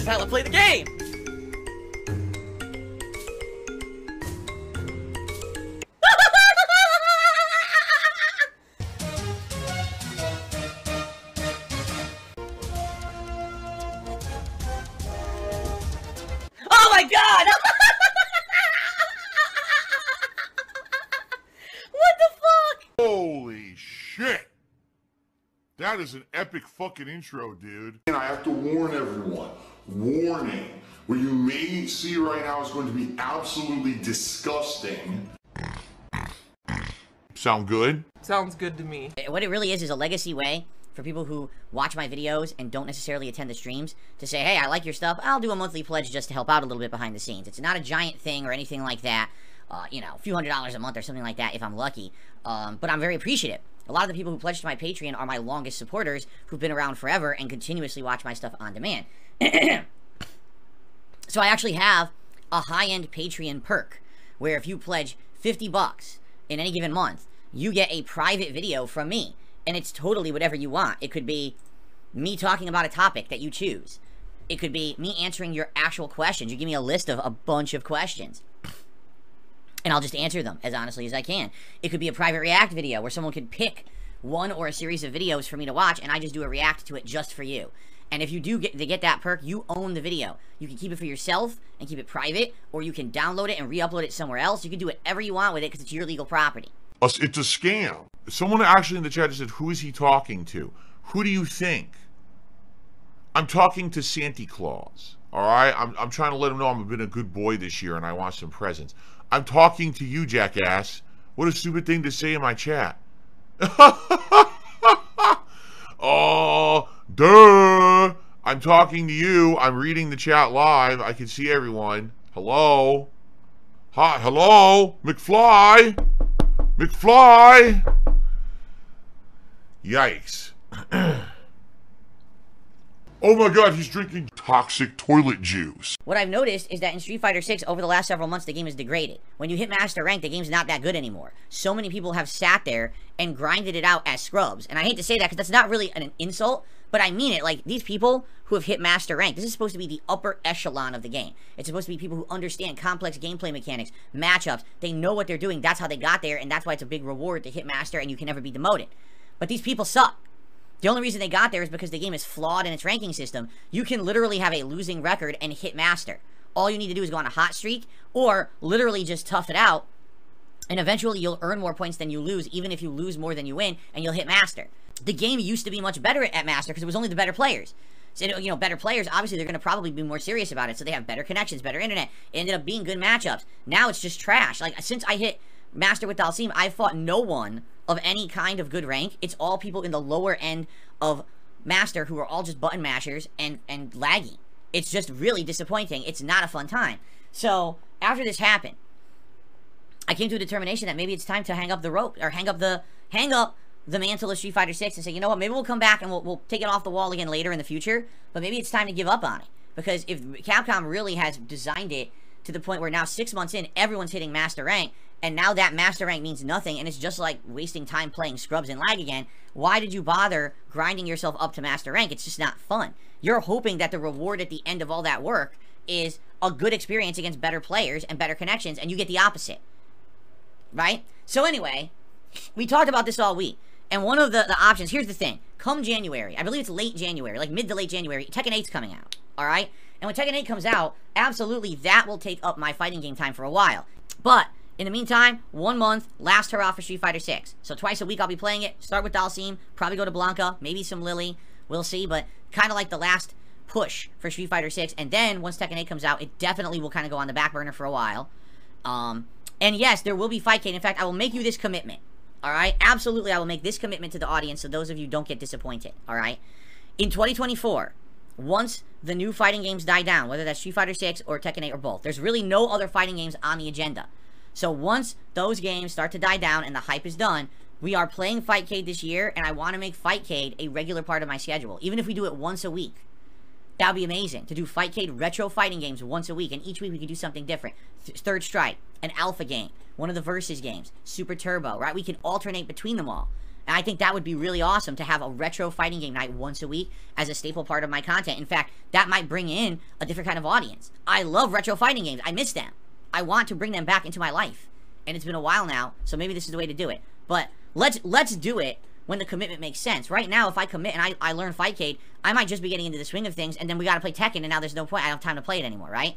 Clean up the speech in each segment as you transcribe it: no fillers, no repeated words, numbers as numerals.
how I play the game! Oh my god! What the fuck? Holy shit! That is an epic fucking intro, dude. And I have to warn everyone. Warning. What you may see right now is going to be absolutely disgusting. Sound good? Sounds good to me. What it really is a legacy way for people who watch my videos and don't necessarily attend the streams to say, hey, I like your stuff, I'll do a monthly pledge just to help out a little bit behind the scenes. It's not a giant thing or anything like that, you know, a few $100s a month or something like that if I'm lucky, but I'm very appreciative. A lot of the people who pledge to my Patreon are my longest supporters who've been around forever and continuously watch my stuff on demand. So I actually have a high-end Patreon perk where if you pledge 50 bucks in any given month, you get a private video from me. And it's totally whatever you want. It could be me talking about a topic that you choose. It could be me answering your actual questions. You give me a list of a bunch of questions. And I'll just answer them as honestly as I can. It could be a private react video where someone could pick one or a series of videos for me to watch and I just do a react to it just for you. And if you do get that perk, you own the video. You can keep it for yourself and keep it private, or you can download it and re-upload it somewhere else. You can do whatever you want with it because it's your legal property. It's a scam. Someone actually in the chat just said, who is he talking to? Who do you think? I'm talking to Santa Claus. Alright? I'm trying to let him know I've been a good boy this year and I want some presents. I'm talking to you, jackass. What a stupid thing to say in my chat. Oh, duh. I'm talking to you. I'm reading the chat live. I can see everyone. Hello? Hi, hello? McFly? McFly! Yikes. Oh my god, he's drinking toxic toilet juice. What I've noticed is that in Street Fighter 6, over the last several months, the game has degraded. When you hit Master Rank, the game's not that good anymore. So many people have sat there and grinded it out as scrubs. And I hate to say that because that's not really an insult, but I mean it. Like, these people who have hit Master Rank, this is supposed to be the upper echelon of the game. It's supposed to be people who understand complex gameplay mechanics, matchups. They know what they're doing. That's how they got there, and that's why it's a big reward to hit Master and you can never be demoted. But these people suck. The only reason they got there is because the game is flawed in its ranking system. You can literally have a losing record and hit Master. All you need to do is go on a hot streak, or literally just tough it out, and eventually you'll earn more points than you lose, even if you lose more than you win, and you'll hit Master. The game used to be much better at Master because it was only the better players. So, you know, better players, obviously they're going to probably be more serious about it, so they have better connections, better internet. It ended up being good matchups. Now it's just trash. Like, since I hit Master with Dalsim, I've fought no one of any kind of good rank. It's all people in the lower end of Master who are all just button mashers and laggy. It's just really disappointing. It's not a fun time. So after this happened, I came to a determination that maybe it's time to hang up the rope, or hang up the mantle of Street Fighter 6 and say, you know what, maybe we'll come back and we'll take it off the wall again later in the future, but maybe it's time to give up on it. Because if Capcom really has designed it to the point where now 6 months in, everyone's hitting Master Rank, and now that Master Rank means nothing, and it's just like wasting time playing scrubs and lag again, why did you bother grinding yourself up to Master Rank? It's just not fun. You're hoping that the reward at the end of all that work is a good experience against better players and better connections, and you get the opposite. Right? So anyway, we talked about this all week, and one of the options, here's the thing, come January, I believe it's late January, like mid to late January, Tekken 8's coming out, alright? And when Tekken 8 comes out, absolutely that will take up my fighting game time for a while. But in the meantime, 1 month, last hurrah for Street Fighter 6. So twice a week I'll be playing it. Start with Dalsim, probably go to Blanca, maybe some Lily. We'll see, but kind of like the last push for Street Fighter 6. And then once Tekken 8 comes out, it definitely will kind of go on the back burner for a while. And yes, there will be fightcade. In fact, I will make you this commitment. Alright? Absolutely, I will make this commitment to the audience so those of you don't get disappointed. Alright? In 2024, once the new fighting games die down, whether that's Street Fighter 6 or Tekken 8 or both, there's really no other fighting games on the agenda. So once those games start to die down and the hype is done, we are playing Fightcade this year, and I want to make Fightcade a regular part of my schedule. Even if we do it once a week, that would be amazing. To do Fightcade retro fighting games once a week, and each week we can do something different. Third Strike, an alpha game, one of the Versus games, Super Turbo, right? We can alternate between them all. And I think that would be really awesome to have a retro fighting game night once a week as a staple part of my content. In fact, that might bring in a different kind of audience. I love retro fighting games. I miss them. I want to bring them back into my life. And it's been a while now, so maybe this is the way to do it. But let's do it when the commitment makes sense. Right now, if I commit and I learn fightcade, I might just be getting into the swing of things, and then we gotta play Tekken, and now there's no point. I don't have time to play it anymore, right?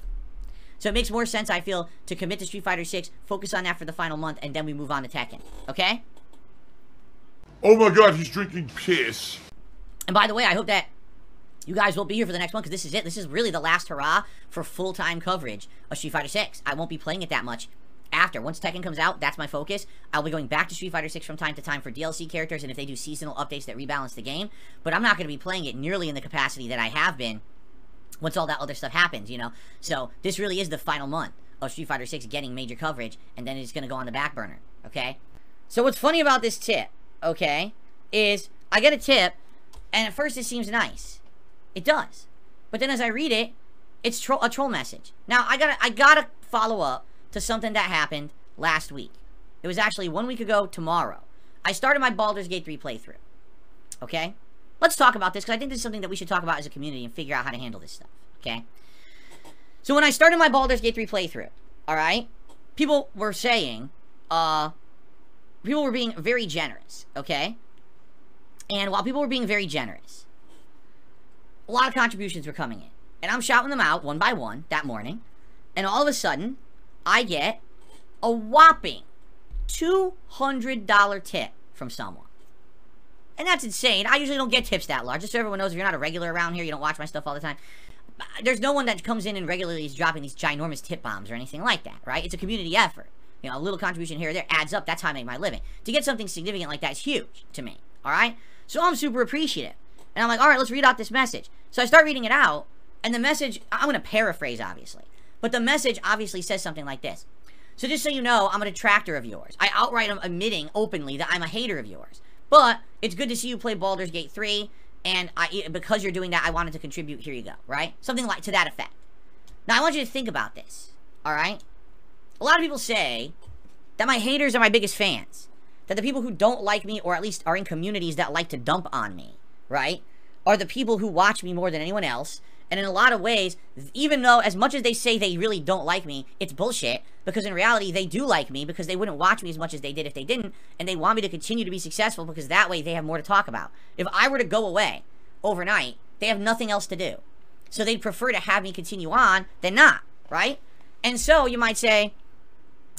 So it makes more sense, I feel, to commit to Street Fighter 6, focus on that for the final month, and then we move on to Tekken. Okay? Oh my god, he's drinking piss. And by the way, I hope that you guys will be here for the next one, because this is it. This is really the last hurrah for full-time coverage of Street Fighter 6. I won't be playing it that much after. Once Tekken comes out, that's my focus. I'll be going back to Street Fighter 6 from time to time for DLC characters, and if they do seasonal updates that rebalance the game. But I'm not going to be playing it nearly in the capacity that I have been once all that other stuff happens, you know? So this really is the final month of Street Fighter 6 getting major coverage, and then it's going to go on the back burner, okay? So what's funny about this tip, okay, is I get a tip, and at first it seems nice. It does. But then as I read it, it's a troll message. Now, I gotta follow up to something that happened last week. It was actually 1 week ago tomorrow. I started my Baldur's Gate 3 playthrough, okay? Let's talk about this, because I think this is something that we should talk about as a community and figure out how to handle this stuff, okay? So when I started my Baldur's Gate 3 playthrough, alright, people were saying, people were being very generous, okay? And while people were being very generous, a lot of contributions were coming in. And I'm shouting them out one by one that morning, and all of a sudden, I get a whopping $200 tip from someone. And that's insane. I usually don't get tips that large. Just so everyone knows, if you're not a regular around here, you don't watch my stuff all the time, there's no one that comes in and regularly is dropping these ginormous tip bombs or anything like that, right? It's a community effort. You know, a little contribution here or there adds up. That's how I make my living. To get something significant like that is huge to me, all right? So I'm super appreciative. And I'm like, all right, let's read out this message. So I start reading it out, and the message, I'm going to paraphrase, obviously. But the message obviously says something like this. So just so you know, I'm a detractor of yours. I outright am admitting openly that I'm a hater of yours. But it's good to see you play Baldur's Gate 3, and because you're doing that, I wanted to contribute. Here you go, right? Something like to that effect. Now, I want you to think about this, all right? A lot of people say that my haters are my biggest fans. That the people who don't like me, or at least are in communities that like to dump on me, right, are the people who watch me more than anyone else. And in a lot of ways, even though as much as they say they really don't like me, it's bullshit, because in reality, they do like me, because they wouldn't watch me as much as they did if they didn't, and they want me to continue to be successful, because that way they have more to talk about. If I were to go away overnight, they have nothing else to do. So they'd prefer to have me continue on than not, right? And so you might say,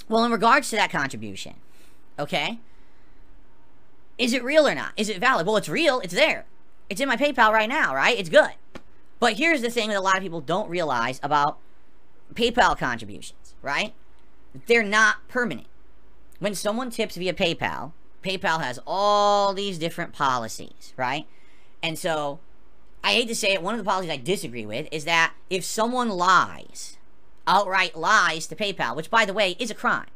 well, in regards to that contribution, okay, is it real or not? Is it valid? Well, it's real. It's there. It's in my PayPal right now, right? It's good. But here's the thing that a lot of people don't realize about PayPal contributions, right? They're not permanent. When someone tips via PayPal, PayPal has all these different policies, right? And so, I hate to say it, one of the policies I disagree with is that if someone lies, outright lies to PayPal, which, by the way, is a crime.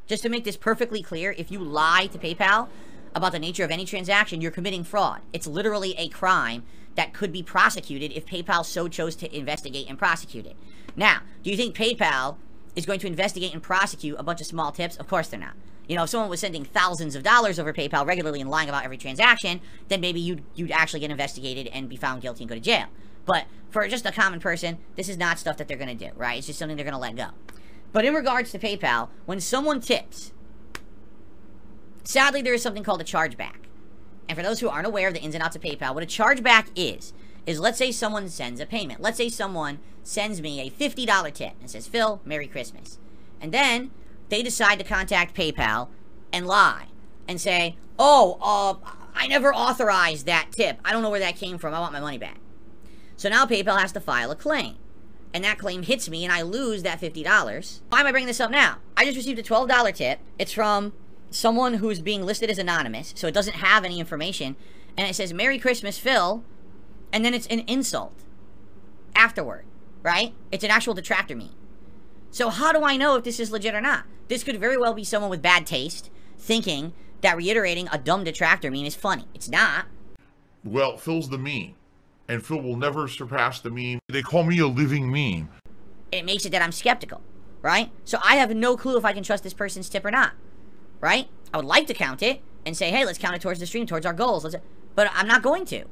Just to make this perfectly clear, if you lie to PayPal about the nature of any transaction, you're committing fraud. It's literally a crime that could be prosecuted if PayPal so chose to investigate and prosecute it. Now, do you think PayPal is going to investigate and prosecute a bunch of small tips? Of course they're not. You know, if someone was sending thousands of dollars over PayPal regularly and lying about every transaction, then maybe you'd actually get investigated and be found guilty and go to jail. But for just a common person, this is not stuff that they're going to do, right? It's just something they're going to let go. But in regards to PayPal, when someone tips, sadly, there is something called a chargeback. And for those who aren't aware of the ins and outs of PayPal, what a chargeback is let's say someone sends a payment. Let's say someone sends me a $50 tip and says, Phil, Merry Christmas. And then they decide to contact PayPal and lie and say, oh, I never authorized that tip. I don't know where that came from. I want my money back. So now PayPal has to file a claim. And that claim hits me and I lose that $50. Why am I bringing this up now? I just received a $12 tip. It's from someone who's being listed as anonymous, so it doesn't have any information, and it says, Merry Christmas, Phil, and then it's an insult afterward, right? It's an actual detractor meme. So how do I know if this is legit or not? This could very well be someone with bad taste thinking that reiterating a dumb detractor meme is funny. It's not. Well, Phil's the meme, and Phil will never surpass the meme. They call me a living meme. It makes it that I'm skeptical, right? So I have no clue if I can trust this person's tip or not. right? I would like to count it and say, hey, let's count it towards the stream, towards our goals. But I'm not going to.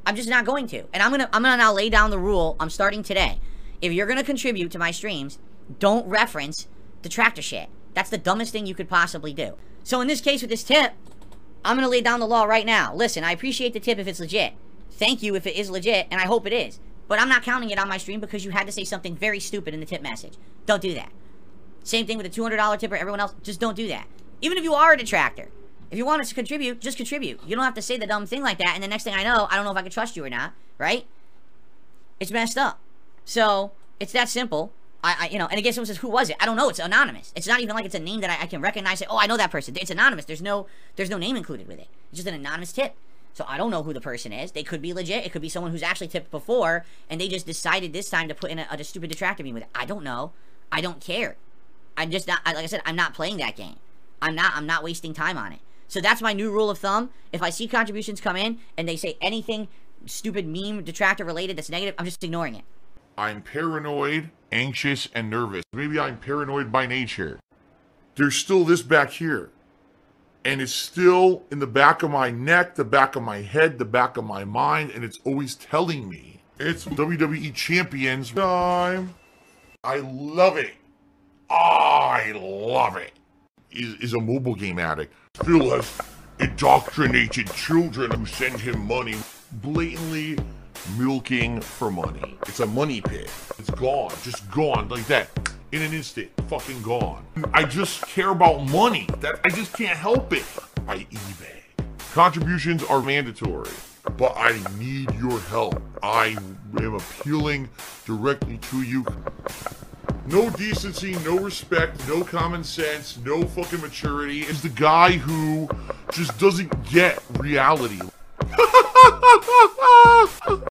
I'm just not going to. And I'm gonna now lay down the rule. I'm starting today. If you're gonna contribute to my streams, don't reference detractor shit. That's the dumbest thing you could possibly do. So in this case with this tip, I'm gonna lay down the law right now. Listen, I appreciate the tip if it's legit. Thank you if it is legit, and I hope it is. But I'm not counting it on my stream because you had to say something very stupid in the tip message. Don't do that. Same thing with the $200 tip or everyone else. Just don't do that. Even if you are a detractor. If you want us to contribute, just contribute. You don't have to say the dumb thing like that, and the next thing I know don't know if I can trust you or not, right? It's messed up. So, it's that simple. You know, and again, someone says, who was it? I don't know. It's anonymous. It's not even like it's a name that I can recognize. Say, oh, I know that person. It's anonymous. There's no name included with it. It's just an anonymous tip. So I don't know who the person is. They could be legit. It could be someone who's actually tipped before, and they just decided this time to put in a stupid detractor meme with it. I don't know. I don't care. I'm just not, like I said, I'm not playing that game. I'm not wasting time on it. So that's my new rule of thumb. If I see contributions come in, and they say anything stupid meme detractor related that's negative, I'm just ignoring it. I'm paranoid, anxious, and nervous. Maybe I'm paranoid by nature. There's still this back here. And it's still in the back of my neck, the back of my head, the back of my mind, and it's always telling me. It's WWE Champions time. I love it. I love it. Is a mobile game addict. Phil has indoctrinated children who send him money. Blatantly milking for money. It's a money pit. It's gone. Just gone like that. In an instant. Fucking gone. I just care about money. I just can't help it. I eBay. Contributions are mandatory, but I need your help. I am appealing directly to you. No decency, no respect, no common sense, no fucking maturity. Is the guy who just doesn't get reality.